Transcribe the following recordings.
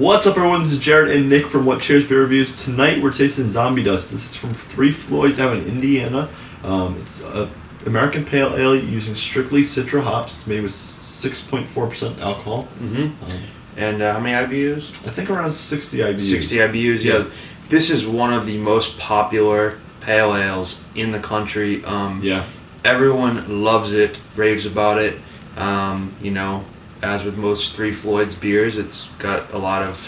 What's up, everyone? This is Jared and Nick from WhatCheers Beer Reviews. Tonight we're tasting Zombie Dust. This is from Three Floyds out in Indiana. It's an American Pale Ale using strictly Citra hops. It's made with 6.4% alcohol. And how many IBUs? I think around 60 IBUs. 60 IBUs, yeah. This is one of the most popular pale ales in the country. Everyone loves it, raves about it. You know, as with most Three Floyds beers, it's got a lot of...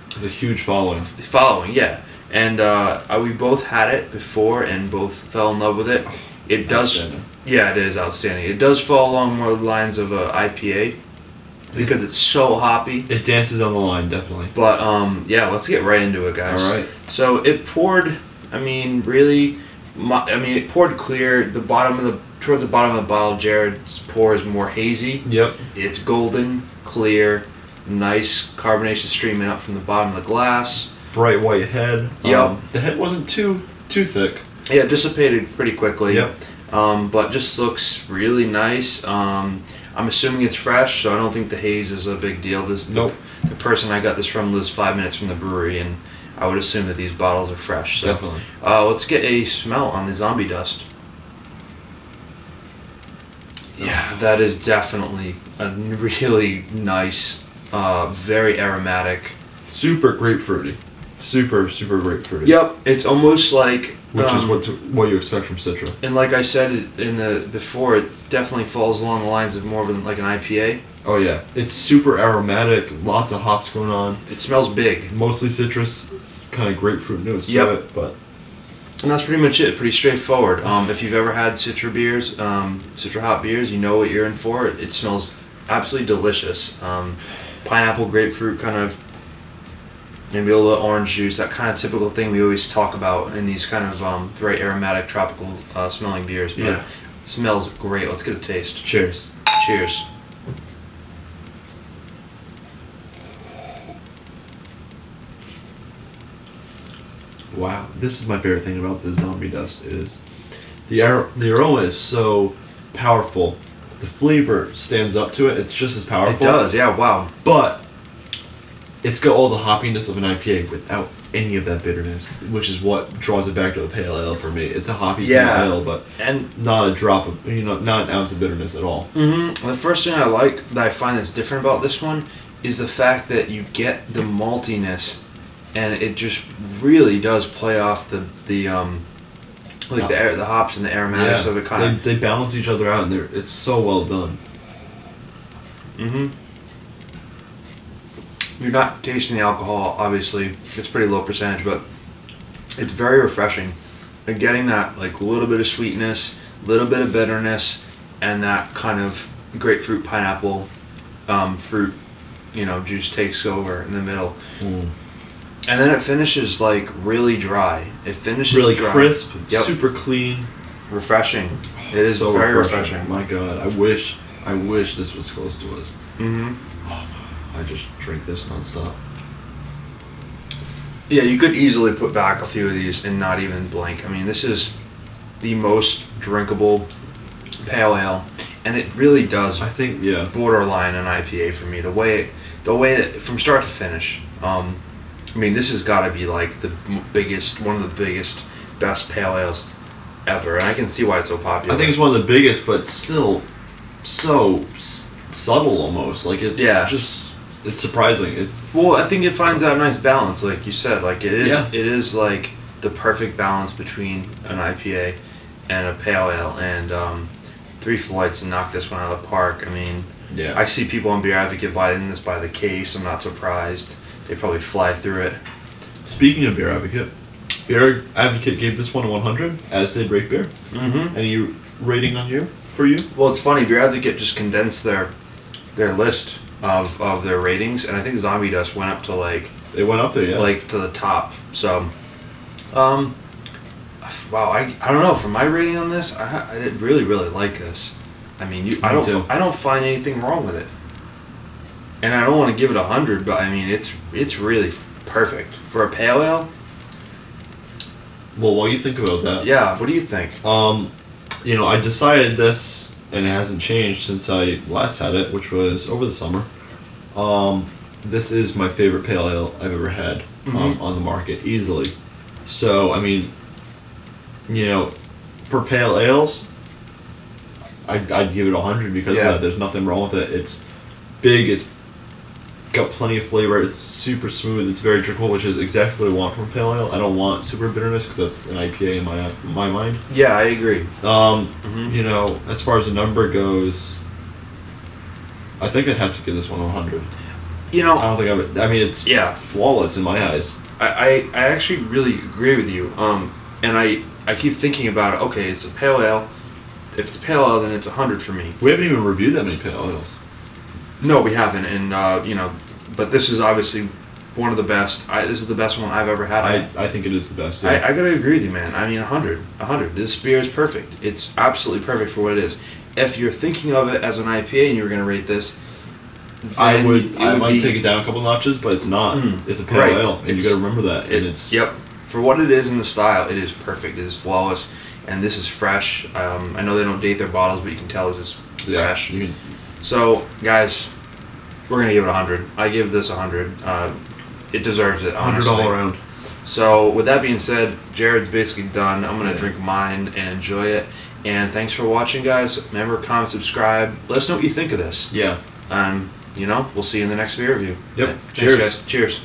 it's a huge following. Yeah. And we both had it before and both fell in love with it. It does... Yeah, it is outstanding. It does fall along more lines of a IPA because it's so hoppy. It dances on the line, definitely. But, yeah, let's get right into it, guys. All right. So it poured, really... it poured clear. Towards the bottom of the bottle, Jared's pour is more hazy. Yep. It's golden, clear, nice carbonation streaming up from the bottom of the glass. Bright white head. Yep. The head wasn't too thick. Yeah, it dissipated pretty quickly. Yep. But just looks really nice. I'm assuming it's fresh, so I don't think the haze is a big deal. Nope. The person I got this from lives 5 minutes from the brewery, and I would assume that these bottles are fresh. So, definitely. Let's get a smell on the Zombie Dust. Yeah, that is definitely a really nice, very aromatic. Super grapefruity. Super grapefruity. Yep, it's almost like... Which is what you expect from Citra. And like I said before, it definitely falls along the lines of more of like an IPA. Oh yeah, it's super aromatic, lots of hops going on. It smells big. Mostly citrus, kind of grapefruit notes to it, but... And that's pretty much it, pretty straightforward. If you've ever had Citra beers, Citra hop beers, you know what you're in for. It smells absolutely delicious. Pineapple, grapefruit, kind of, maybe a little orange juice, that kind of typical thing we always talk about in these kind of very aromatic, tropical smelling beers. But yeah. It smells great. Let's get a taste. Cheers. Cheers. Wow, this is my favorite thing about the Zombie Dust is the aroma is so powerful. The flavor stands up to it. It's just as powerful. It does, yeah, wow. But it's got all the hoppiness of an IPA without any of that bitterness, which is what draws it back to a pale ale for me. It's a hoppy pale ale, but not a drop of, not an ounce of bitterness at all. The first thing I like that I find that's different about this one is the fact that you get the maltiness. And it just really does play off the hops and the aromatics of it. Kind of they balance each other out, and it's so well done. You're not tasting the alcohol, obviously. It's pretty low percentage, but it's very refreshing. And getting that like little bit of sweetness, little bit of bitterness, and that kind of grapefruit, pineapple, fruit, juice takes over in the middle. And then it finishes like really dry. It finishes really dry. Crisp, super clean, refreshing. It is so very refreshing. My God, I wish this was close to us. I just drink this nonstop. Yeah, you could easily put back a few of these and not even blink. I mean, this is the most drinkable pale ale, and it really does. I think borderline an IPA for me. The way from start to finish. This has got to be like one of the biggest, best pale ales ever, and I can see why it's so popular. I think it's one of the biggest, but still so subtle almost. Like it's surprising. Well, I think it finds that nice balance, like you said. Like it is like the perfect balance between an IPA and a pale ale, and Three Floyds knocked this one out of the park. I see people on BeerAdvocate buying this by the case. I'm not surprised. They probably fly through it. Speaking of BeerAdvocate gave this one a 100, as did RateBeer. Any rating for you? Well, it's funny. BeerAdvocate just condensed their list of their ratings, and I think Zombie Dust went up to It went up there, yeah. Like to the top. So, wow. I don't know. For my rating on this, I really like this. I don't find anything wrong with it. And I don't want to give it 100, but it's really perfect for a pale ale. Well, while you think about that, yeah, what do you think? I decided this and it hasn't changed since I last had it, which was over the summer. this is my favorite pale ale I've ever had on the market, easily. So, I mean, you know, for pale ales, I'd give it 100 because of that. There's nothing wrong with it. It's big, it's got plenty of flavor, it's super smooth, it's very drinkable, which is exactly what I want from pale ale. I don't want super bitterness because that's an IPA in my mind. Yeah, I agree. You know, as far as the number goes, I think I'd have to give this one 100. You know, I don't think I mean, it's flawless in my eyes. I actually really agree with you. And I keep thinking about it. Okay, it's a pale ale. If it's a pale ale, then it's 100 for me. We haven't even reviewed that many pale ales. No, we haven't, and you know, but this is obviously one of the best. This is the best one I've ever had. I think it is the best. Yeah. I gotta agree with you, man. I mean, 100. This beer is perfect. It's absolutely perfect for what it is. If you're thinking of it as an IPA and you were gonna rate this, I might take it down a couple notches, but it's not. It's a pale ale, and you gotta remember that. And it's for what it is in the style, it is perfect. It is flawless, and this is fresh. I know they don't date their bottles, but you can tell this is fresh. So, guys, we're going to give it 100. I give this 100. It deserves it, honestly. 100 all around. So, with that being said, Jared's basically done. I'm going to drink mine and enjoy it. And thanks for watching, guys. Remember, comment, subscribe. Let us know what you think of this. Yeah. You know, we'll see you in the next beer review. Yep. Thanks, guys. Cheers.